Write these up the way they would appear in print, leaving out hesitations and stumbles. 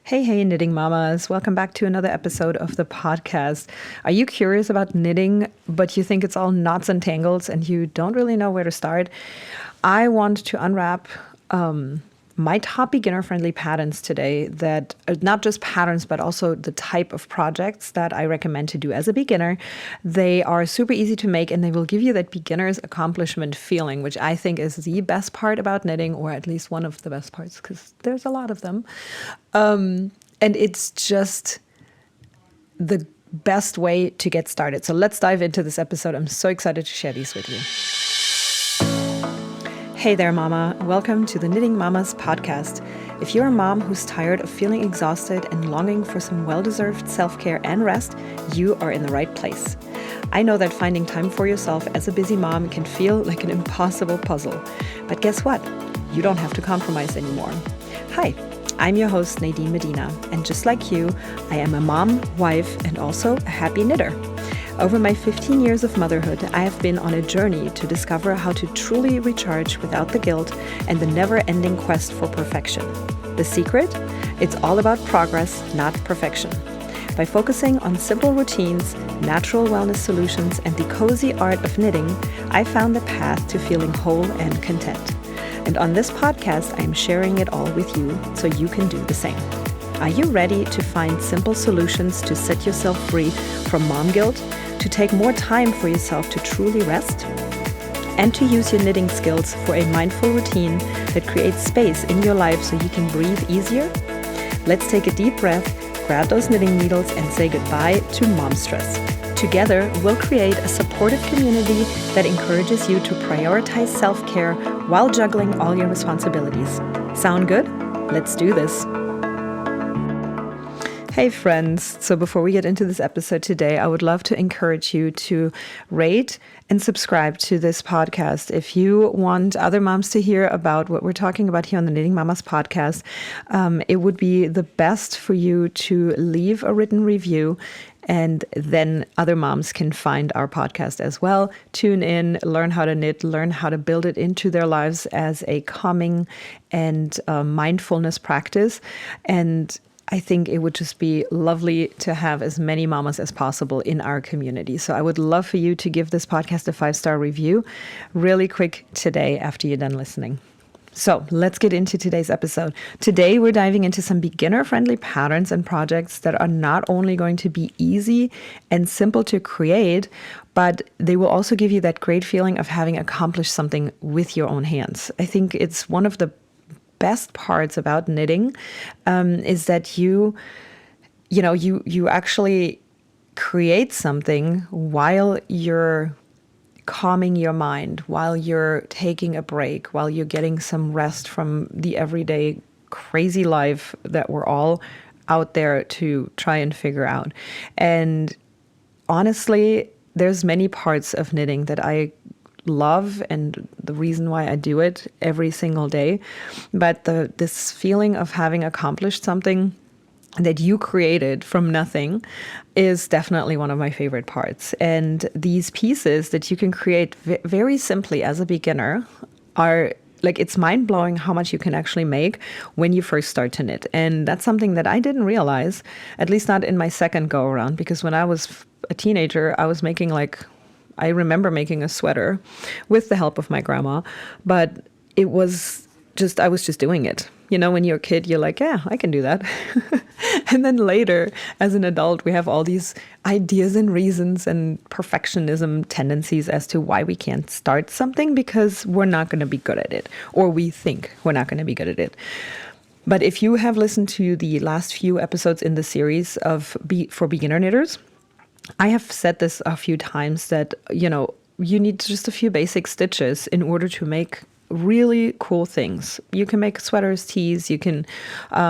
Hey, knitting mamas. Welcome back to another episode of the podcast. Are you curious about knitting, but you think it's all knots and tangles and you don't really know where to start? I want to unwrap my top beginner-friendly patterns today that are not just patterns, but also the type of projects that I recommend to do as a beginner. They are super easy to make and they will give you that beginner's accomplishment feeling, which I think is the best part about knitting, or at least one of the best parts, because there's a lot of them. And it's just the best way to get started. So let's dive into this episode. I'm so excited to share these with you. Hey there, mama. Welcome to the Knitting Mamas podcast. If you're a mom who's tired of feeling exhausted and longing for some well-deserved self-care and rest, you are in the right place. I know that finding time for yourself as a busy mom can feel like an impossible puzzle. But guess what? You don't have to compromise anymore. Hi, I'm your host, Nadine Medina. And just like you, I am a mom, wife, and also a happy knitter. Over my 15 years of motherhood, I have been on a journey to discover how to truly recharge without the guilt and the never-ending quest for perfection. The secret? It's all about progress, not perfection. By focusing on simple routines, natural wellness solutions, and the cozy art of knitting, I found the path to feeling whole and content. And on this podcast, I'm sharing it all with you so you can do the same. Are you ready to find simple solutions to set yourself free from mom guilt, to take more time for yourself to truly rest, and to use your knitting skills for a mindful routine that creates space in your life so you can breathe easier? Let's take a deep breath, grab those knitting needles, and say goodbye to mom stress. Together, we'll create a supportive community that encourages you to prioritize self-care while juggling all your responsibilities. Sound good? Let's do this. Hey friends, so before we get into this episode today, I would love to encourage you to rate and subscribe to this podcast. If you want other moms to hear about what we're talking about here on the Knitting Mamas podcast, it would be the best for you to leave a written review, and then other moms can find our podcast as well. Tune in, learn how to knit, learn how to build it into their lives as a calming and mindfulness practice. And I think it would just be lovely to have as many mamas as possible in our community. So I would love for you to give this podcast a 5-star review really quick today after you're done listening. So let's get into today's episode. Today, we're diving into some beginner-friendly patterns and projects that are not only going to be easy and simple to create, but they will also give you that great feeling of having accomplished something with your own hands. I think it's one of the best parts about knitting is that you actually create something while you're calming your mind, while you're taking a break, while you're getting some rest from the everyday crazy life that we're all out there to try and figure out. And honestly, there's many parts of knitting that I love and the reason why I do it every single day. But this feeling of having accomplished something that you created from nothing is definitely one of my favorite parts. And these pieces that you can create very simply as a beginner are like, it's mind-blowing how much you can actually make when you first start to knit. And that's something that I didn't realize, at least not in my second go around, because when I was a teenager, I remember making a sweater with the help of my grandma, but I was just doing it. You know, when you're a kid, you're like, yeah, I can do that. And then later, as an adult, we have all these ideas and reasons and perfectionism tendencies as to why we can't start something because we're not going to be good at it, or we think we're not going to be good at it. But if you have listened to the last few episodes in the series for beginner knitters, I have said this a few times that, you need just a few basic stitches in order to make really cool things. You can make sweaters, tees, you can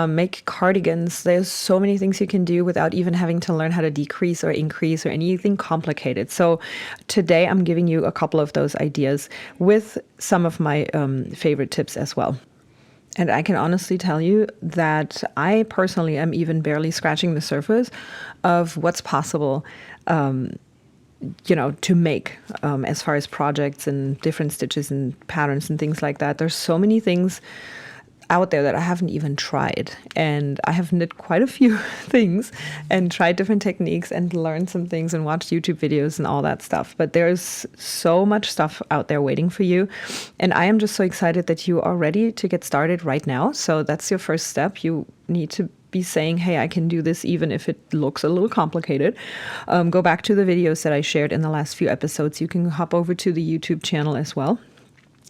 make cardigans. There's so many things you can do without even having to learn how to decrease or increase or anything complicated. So today I'm giving you a couple of those ideas with some of my favorite tips as well. And I can honestly tell you that I personally am even barely scratching the surface of what's possible, to make as far as projects and different stitches and patterns and things like that. There's so many things out there that I haven't even tried. And I have knit quite a few things and tried different techniques and learned some things and watched YouTube videos and all that stuff. But there's so much stuff out there waiting for you. And I am just so excited that you are ready to get started right now. So that's your first step. You need to be saying, hey, I can do this even if it looks a little complicated. Go back to the videos that I shared in the last few episodes. You can hop over to the YouTube channel as well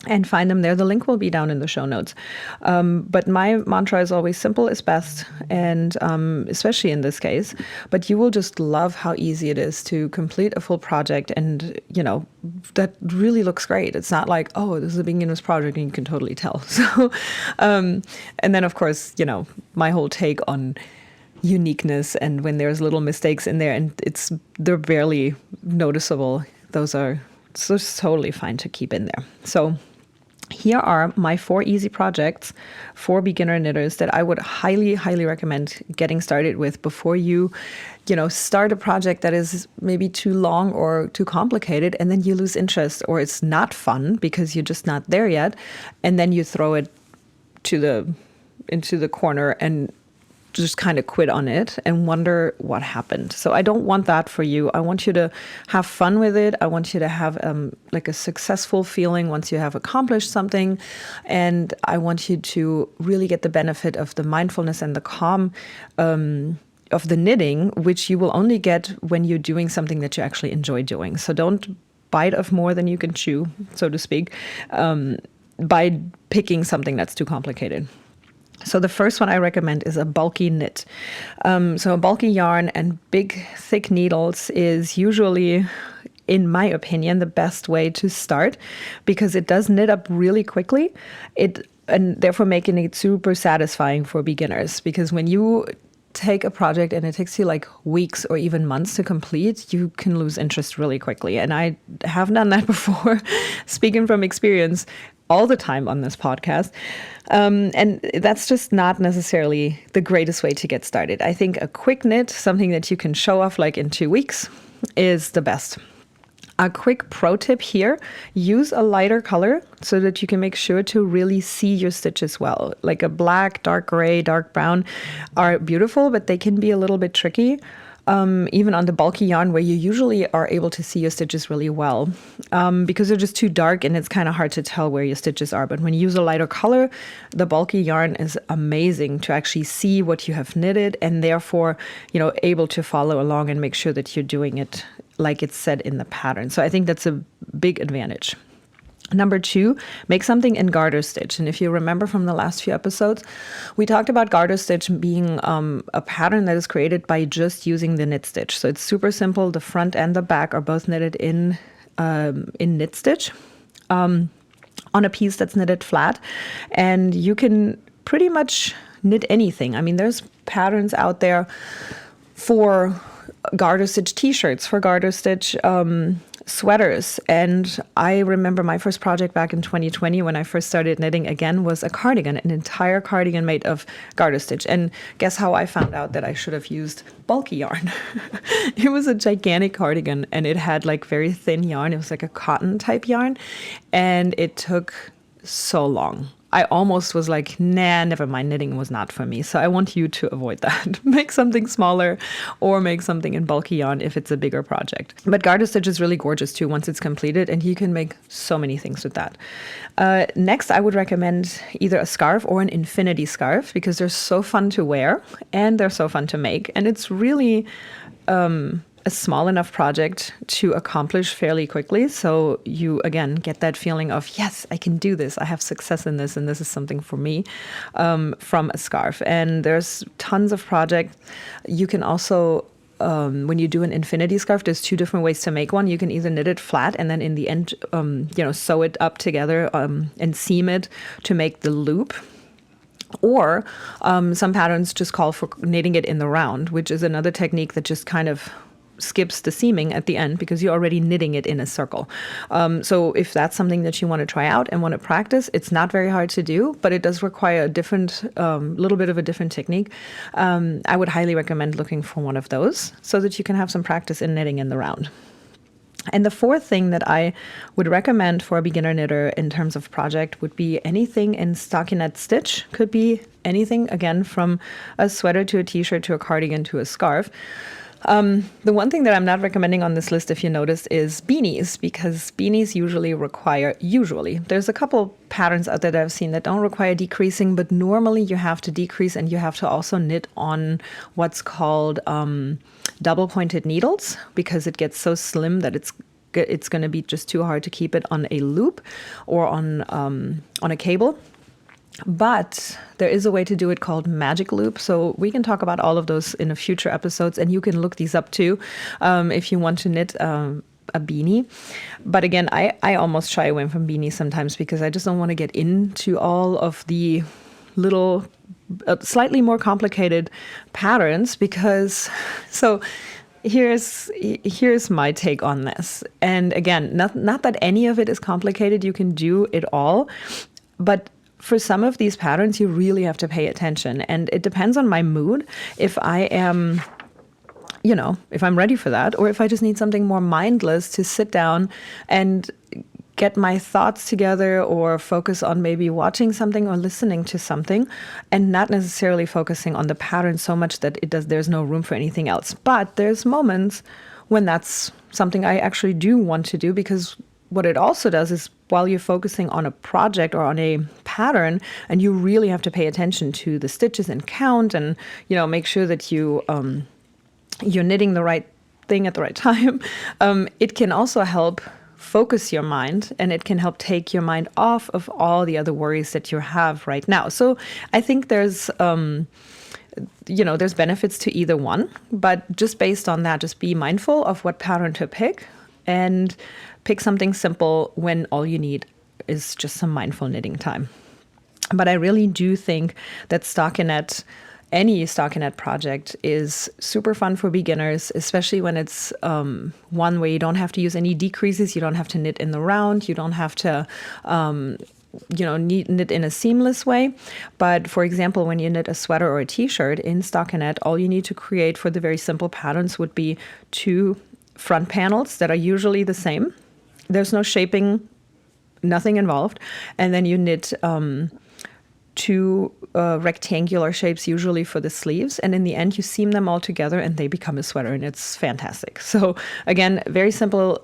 and find them there. The link will be down in the show notes. But my mantra is always simple is best, and especially in this case. But you will just love how easy it is to complete a full project, and that really looks great. It's not like, oh, this is a beginner's project, and you can totally tell. So, and then of course, my whole take on uniqueness, and when there's little mistakes in there, and they're barely noticeable. Those are totally fine to keep in there. So here are my 4 easy projects for beginner knitters that I would highly, highly recommend getting started with before you start a project that is maybe too long or too complicated, and then you lose interest, or it's not fun because you're just not there yet, and then you throw it into the corner and just kind of quit on it and wonder what happened. So I don't want that for you. I want you to have fun with it. I want you to have like a successful feeling once you have accomplished something. And I want you to really get the benefit of the mindfulness and the calm of the knitting, which you will only get when you're doing something that you actually enjoy doing. So don't bite off more than you can chew, so to speak, by picking something that's too complicated. So the first one I recommend is a bulky knit. So a bulky yarn and big, thick needles is usually, in my opinion, the best way to start, because it does knit up really quickly, and therefore making it super satisfying for beginners. Because when you take a project and it takes you like weeks or even months to complete, you can lose interest really quickly. And I have done that before, speaking from experience all the time on this podcast. And that's just not necessarily the greatest way to get started. I think a quick knit, something that you can show off like in 2 weeks, is the best. A quick pro tip here, use a lighter color so that you can make sure to really see your stitches well. Like a black, dark gray, dark brown are beautiful, but they can be a little bit tricky. Even on the bulky yarn, where you usually are able to see your stitches really well, because they're just too dark and it's kind of hard to tell where your stitches are. But when you use a lighter color, the bulky yarn is amazing to actually see what you have knitted, and therefore, able to follow along and make sure that you're doing it like it's said in the pattern. So I think that's a big advantage. Number 2, make something in garter stitch. And if you remember from the last few episodes, we talked about garter stitch being a pattern that is created by just using the knit stitch. So it's super simple. The front and the back are both knitted in knit stitch on a piece that's knitted flat. And you can pretty much knit anything. I mean, there's patterns out there for garter stitch t-shirts, for garter stitch sweaters. And I remember my first project back in 2020 when I first started knitting again was a cardigan, an entire cardigan made of garter stitch. And guess how I found out that I should have used bulky yarn? It was a gigantic cardigan and it had like very thin yarn. It was like a cotton type yarn, and it took so long. I almost was like, nah, never mind, knitting was not for me. So I want you to avoid that. Make something smaller or make something in bulky yarn if it's a bigger project. But garter stitch is really gorgeous too once it's completed, and you can make so many things with that. Next, I would recommend either a scarf or an infinity scarf, because they're so fun to wear and they're so fun to make. And it's really a small enough project to accomplish fairly quickly. So you, again, get that feeling of, yes, I can do this. I have success in this, and this is something for me, from a scarf. And there's tons of projects. You can also, when you do an infinity scarf, there's 2 different ways to make one. You can either knit it flat and then in the end, sew it up together and seam it to make the loop. Or some patterns just call for knitting it in the round, which is another technique that just kind of skips the seaming at the end because you're already knitting it in a circle. So if that's something that you want to try out and want to practice, it's not very hard to do, but it does require a different, little bit of a different technique. I would highly recommend looking for one of those so that you can have some practice in knitting in the round. And the fourth thing that I would recommend for a beginner knitter in terms of project would be anything in stockinette stitch. Could be anything, again, from a sweater to a t-shirt to a cardigan to a scarf. The one thing that I'm not recommending on this list, if you noticed, is beanies, because beanies usually, there's a couple patterns out there that I've seen that don't require decreasing, but normally you have to decrease and you have to also knit on what's called double pointed needles, because it gets so slim that it's going to be just too hard to keep it on a loop or on a cable. But there is a way to do it called magic loop. So we can talk about all of those in a future episodes, and you can look these up too if you want to knit a beanie. But again, I almost shy away from beanies sometimes because I just don't want to get into all of the little slightly more complicated patterns, because here's my take on this. And again, not that any of it is complicated, you can do it all, but for some of these patterns, you really have to pay attention. And it depends on my mood. If I am, if I'm ready for that, or if I just need something more mindless to sit down and get my thoughts together, or focus on maybe watching something or listening to something, and not necessarily focusing on the pattern so much that there's no room for anything else. But there's moments when that's something I actually do want to do, because what it also does is, while you're focusing on a project or on a pattern, and you really have to pay attention to the stitches and count, and make sure that you're knitting the right thing at the right time, it can also help focus your mind, and it can help take your mind off of all the other worries that you have right now. So I think there's benefits to either one, but just based on that, just be mindful of what pattern to pick, and pick something simple when all you need is just some mindful knitting time. But I really do think that any stockinette project is super fun for beginners, especially when it's one where you don't have to use any decreases, you don't have to knit in the round, you don't have to knit in a seamless way. But for example, when you knit a sweater or a t-shirt in stockinette, all you need to create for the very simple patterns would be 2 front panels that are usually the same. There's no shaping, nothing involved. And then you knit 2 rectangular shapes, usually for the sleeves. And in the end, you seam them all together and they become a sweater, and it's fantastic. So again, very simple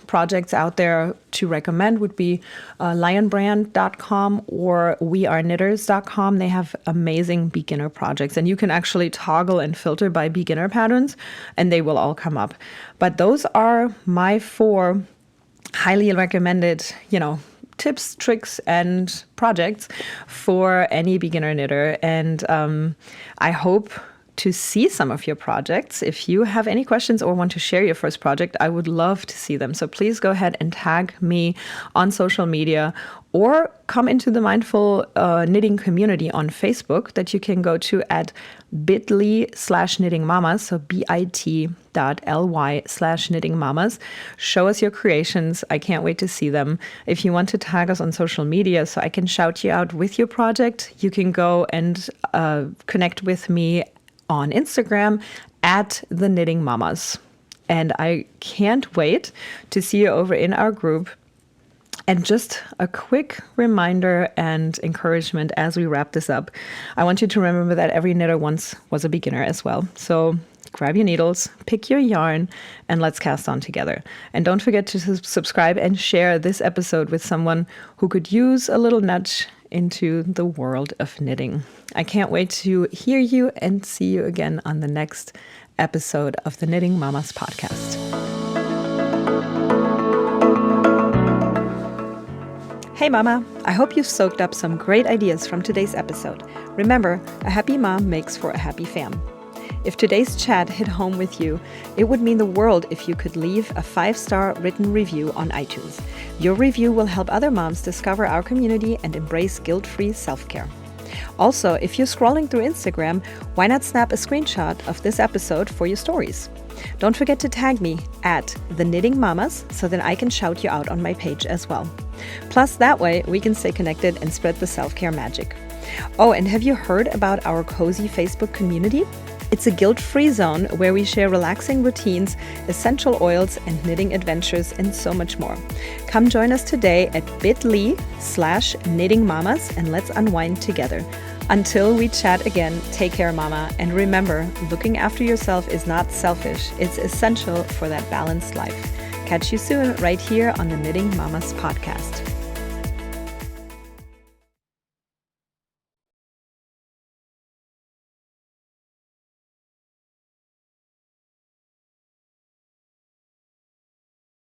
projects out there to recommend would be lionbrand.com or weareknitters.com. They have amazing beginner projects, and you can actually toggle and filter by beginner patterns, and they will all come up. But those are my 4 highly recommended, tips, tricks, and projects for any beginner knitter. And I hope to see some of your projects. If you have any questions or want to share your first project, I would love to see them. So please go ahead and tag me on social media, or come into the Mindful Knitting community on Facebook that you can go to at bit.ly/knittingmamas, so bit.ly/knittingmamas. Show us your creations. I can't wait to see them. If you want to tag us on social media so I can shout you out with your project, you can go and connect with me on Instagram at the Knitting Mamas. And I can't wait to see you over in our group. And just a quick reminder and encouragement as we wrap this up. I want you to remember that every knitter once was a beginner as well. So grab your needles, pick your yarn, and let's cast on together. And don't forget to subscribe and share this episode with someone who could use a little nudge into the world of knitting. I can't wait to hear you and see you again on the next episode of the Knitting Mamas podcast. Hey mama, I hope you've soaked up some great ideas from today's episode. Remember, a happy mom makes for a happy fam. If today's chat hit home with you, it would mean the world if you could leave a 5-star written review on iTunes. Your review will help other moms discover our community and embrace guilt-free self-care. Also, if you're scrolling through Instagram, why not snap a screenshot of this episode for your stories? Don't forget to tag me at the Knitting Mamas so that I can shout you out on my page as well. Plus, that way we can stay connected and spread the self-care magic. Oh, and have you heard about our cozy Facebook community? It's a guilt-free zone where we share relaxing routines, essential oils, and knitting adventures, and so much more. Come join us today at bit.ly/knittingmamas and let's unwind together. Until we chat again, take care, mama. And remember, looking after yourself is not selfish. It's essential for that balanced life. Catch you soon right here on the Knitting Mamas podcast.